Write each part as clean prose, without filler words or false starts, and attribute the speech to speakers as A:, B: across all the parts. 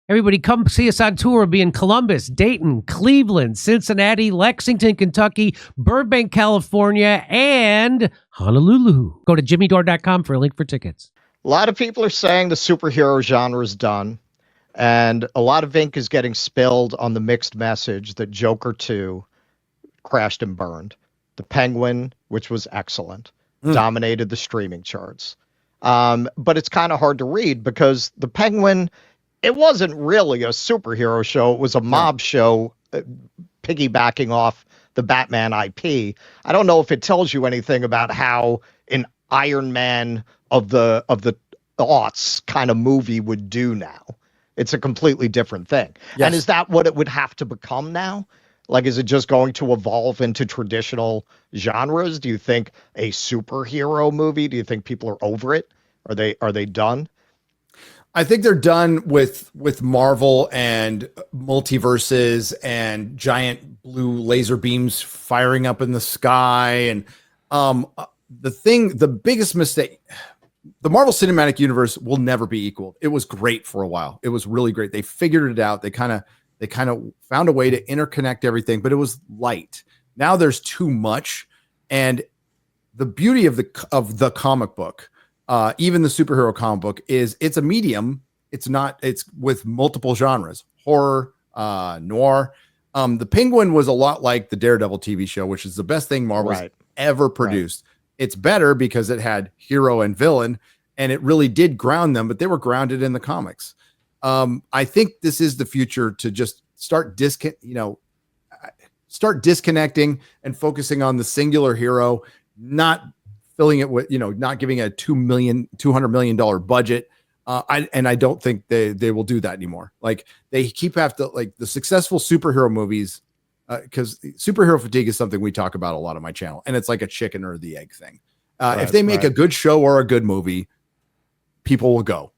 A: Everybody come see us on tour. We'll be in Columbus, Dayton, Cleveland, Cincinnati, Lexington, Kentucky, Burbank, California, and Honolulu. Go to jimmydore.com for a link for tickets.
B: A lot of people are saying the superhero genre is done, and a lot of ink is getting spilled on the mixed message that Joker 2 crashed and burned. The Penguin, which was excellent, dominated the streaming charts. But it's kind of hard to read because the Penguin, it wasn't really a superhero show. It was a mob show piggybacking off the Batman IP. I don't know if it tells you anything about how an Iron Man of the aughts kind of movie would do now. It's a completely different thing. Yes. And is that what it would have to become now? Like, is it just going to evolve into traditional genres? Do you think a superhero movie? Do you think people are over it? Are they done?
C: I think they're done with Marvel and multiverses and giant blue laser beams firing up in the sky. And the biggest mistake, the Marvel Cinematic Universe will never be equal. It was great for a while. It was really great. They figured it out. They kind of found a way to interconnect everything, but it was light. Now there's too much. And the beauty of the comic book, even the superhero comic book, is it's a medium. It's with multiple genres, horror, noir. The Penguin was a lot like the Daredevil TV show, which is the best thing Marvel's ever produced. Right. It's better because it had hero and villain, and it really did ground them, but they were grounded in the comics. I think this is the future, to just start disconnecting and focusing on the singular hero, not filling it with, not giving it a $200 million budget. I don't think they will do that anymore. Like, they the successful superhero movies, because superhero fatigue is something we talk about a lot on my channel, and it's like a chicken or the egg thing. If they make a good show or a good movie, people will go.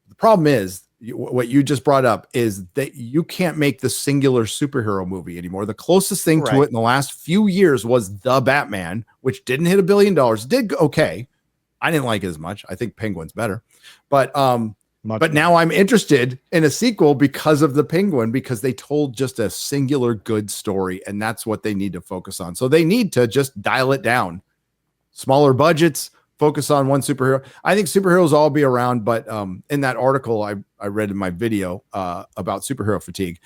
C: The problem is, what you just brought up is that you can't make the singular superhero movie anymore. The closest thing to it in the last few years was The Batman, which didn't hit $1 billion. Did okay. I didn't like it as much. I think Penguin's better, but now I'm interested in a sequel because of the Penguin, because they told just a singular good story, and that's what they need to focus on. So they need to just dial it down, smaller budgets, focus on one superhero. I think superheroes all be around, but in that article I read in my video about superhero fatigue,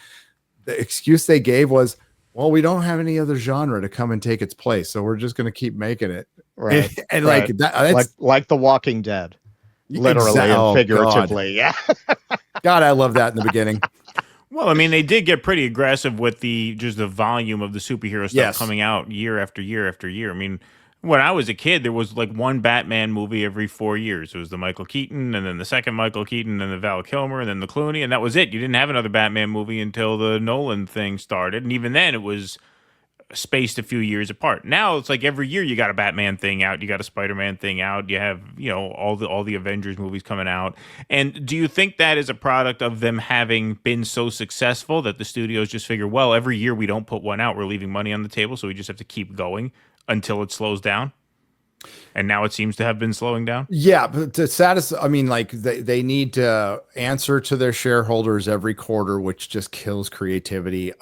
C: the excuse they gave was, well, we don't have any other genre to come and take its place, so we're just going to keep making it.
B: Right.
C: And
B: right. like The Walking Dead, literally and figuratively.
C: God. Yeah. God, I love that in the beginning.
D: Well, I mean, they did get pretty aggressive with the volume of the superhero stuff coming out year after year after year. I mean, when I was a kid, there was like one Batman movie every 4 years. It was the Michael Keaton, and then the second Michael Keaton, and the Val Kilmer, and then the Clooney, and that was it. You didn't have another Batman movie until the Nolan thing started, and even then it was spaced a few years apart. Now it's like every year you got a Batman thing out, you got a Spider-Man thing out, you have, all the Avengers movies coming out. And do you think that is a product of them having been so successful that the studios just figure, well, every year we don't put one out, we're leaving money on the table, so we just have to keep going until it slows down? And now it seems to have been slowing down.
C: Yeah, but to satisfy, I mean, like they need to answer to their shareholders every quarter, which just kills creativity.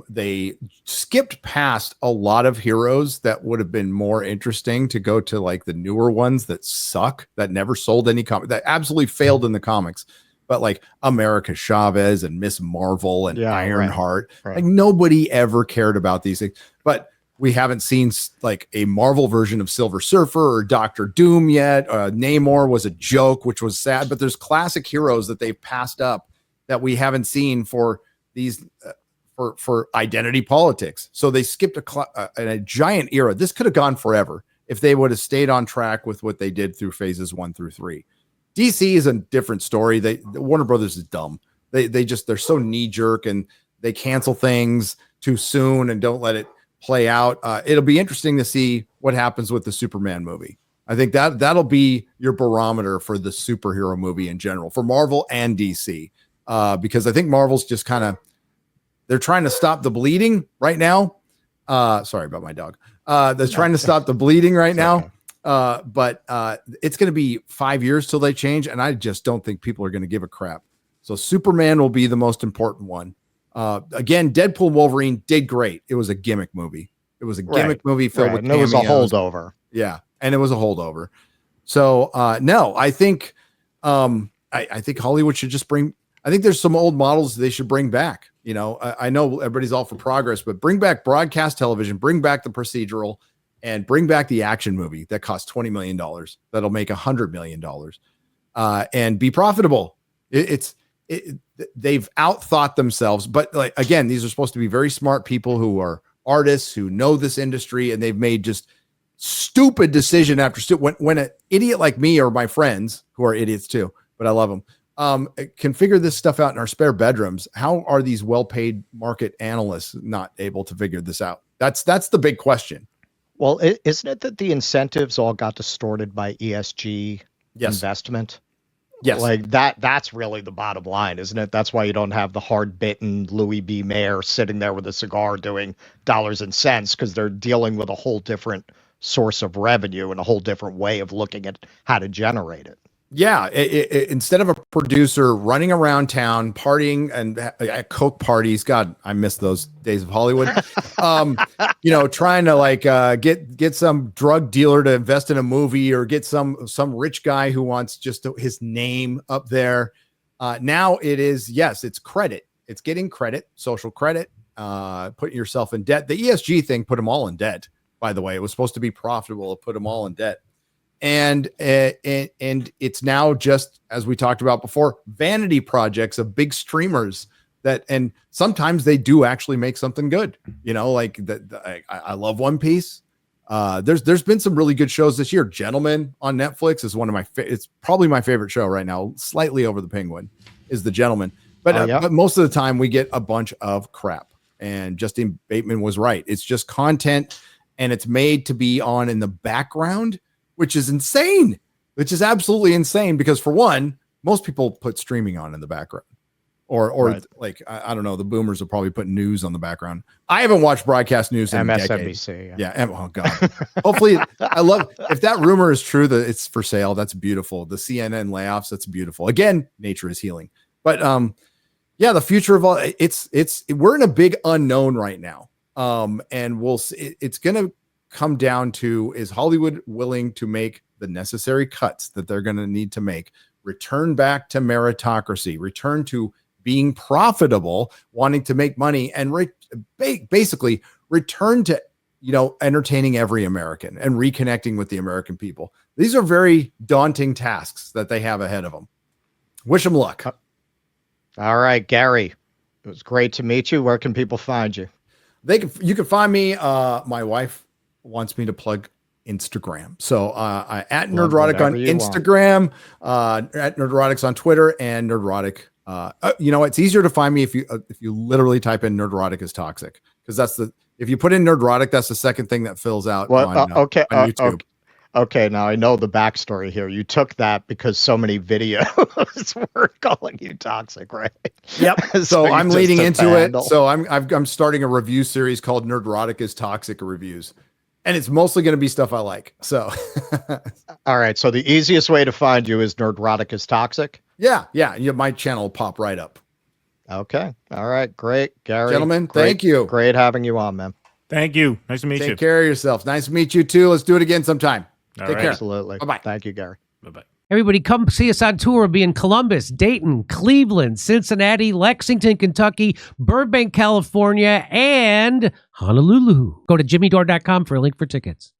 C: They skipped past a lot of heroes that would have been more interesting to go to, like the newer ones that suck, that never sold any comic, that absolutely failed in the comics. But like America Chavez and Miss Marvel and Ironheart, like nobody ever cared about these things. But we haven't seen like a Marvel version of Silver Surfer or Doctor Doom yet. Namor was a joke, which was sad, but there's classic heroes that they've passed up that we haven't seen for these for identity politics. So they skipped a giant era. This could have gone forever if they would have stayed on track with what they did through phases 1 through 3. DC is a different story. Warner Brothers is dumb. They're so knee jerk, and they cancel things too soon and don't let it play out. It'll be interesting to see what happens with the Superman movie. I think that'll be your barometer for the superhero movie in general for Marvel and DC, because I think Marvel's just they're trying to stop the bleeding right now. Sorry about my dog. They're trying to stop the bleeding right now. But it's going to be 5 years till they change, and I just don't think people are going to give a crap. So Superman will be the most important one. Again, Deadpool and Wolverine did great. It was a gimmick movie. It was a gimmick movie filled with cameos.
B: It was a holdover.
C: Yeah, and it was a holdover. So no, I think I think Hollywood should just bring. I think there's some old models they should bring back. You know, I know everybody's all for progress, but bring back broadcast television, bring back the procedural, and bring back the action movie that costs $20 million. That'll make $100 million and be profitable. They've outthought themselves, but like, again, these are supposed to be very smart people who are artists who know this industry, and they've made just stupid decision after when an idiot like me or my friends who are idiots too, but I love them, can figure this stuff out in our spare bedrooms. How are these well-paid market analysts not able to figure this out? That's the big question.
B: Well, isn't it that the incentives all got distorted by ESG investment?
C: Yes.
B: Like that's really the bottom line, isn't it? That's why you don't have the hard-bitten Louis B. Mayer sitting there with a cigar doing dollars and cents, because they're dealing with a whole different source of revenue and a whole different way of looking at how to generate it.
C: Yeah, instead of a producer running around town partying and at Coke parties, God, I miss those days of Hollywood. Trying to like get some drug dealer to invest in a movie, or get some rich guy who wants just his name up there. Now it is, yes, it's credit. It's getting credit, social credit, putting yourself in debt. The ESG thing put them all in debt. By the way, it was supposed to be profitable. It put them all in debt. And it's now, just as we talked about before, vanity projects of big streamers and sometimes they do actually make something good. You know, like I love One Piece. There's been some really good shows this year. Gentleman on Netflix is one of it's probably my favorite show right now, slightly over The Penguin, is The Gentleman. But most of the time we get a bunch of crap. And Justin Bateman was right. It's just content, and it's made to be on in the background, which is insane, which is absolutely insane, because for one, most people put streaming on in the background, or right. Like, I don't know, the boomers will probably put news on the background. I haven't watched broadcast news in
B: MSNBC.
C: Oh God. Hopefully, I love, if that rumor is true that it's for sale, that's beautiful. The CNN layoffs, that's beautiful. Again, nature is healing. But the future of all, we're in a big unknown right now. And we'll see, it's going to come down to, is Hollywood willing to make the necessary cuts that they're going to need to make, return back to meritocracy, return to being profitable, wanting to make money, and basically return to, entertaining every American and reconnecting with the American people. These are very daunting tasks that they have ahead of them. Wish them luck.
B: All right, Gary, it was great to meet you. Where can people find you?
C: You can find me. My wife wants me to plug Instagram. So at Nerdrotic on Instagram, at Nerdrotics on Twitter, and Nerdrotic. It's easier to find me if you literally type in Nerdrotic is toxic, because if you put in Nerdrotic, that's the second thing that fills out on YouTube.
B: Okay, now I know the backstory here. You took that because so many videos were calling you toxic, right?
C: Yep. So I'm leading into it. So I'm starting a review series called Nerdrotic is Toxic Reviews. And it's mostly going to be stuff I like. So,
B: all right. So the easiest way to find you is Nerdrotic is Toxic.
C: Yeah. My channel will pop right up.
B: Okay. All right. Great, Gary.
C: Gentlemen, thank you.
B: Great having you on, man.
D: Thank you. Nice to meet you.
C: Take care of yourself. Nice to meet you too. Let's do it again sometime. Take care.
B: Absolutely.
C: Bye-bye.
B: Thank you, Gary.
D: Bye-bye.
A: Everybody, come see us on tour. We'll be in Columbus, Dayton, Cleveland, Cincinnati, Lexington, Kentucky, Burbank, California, and Honolulu. Go to jimmydore.com for a link for tickets.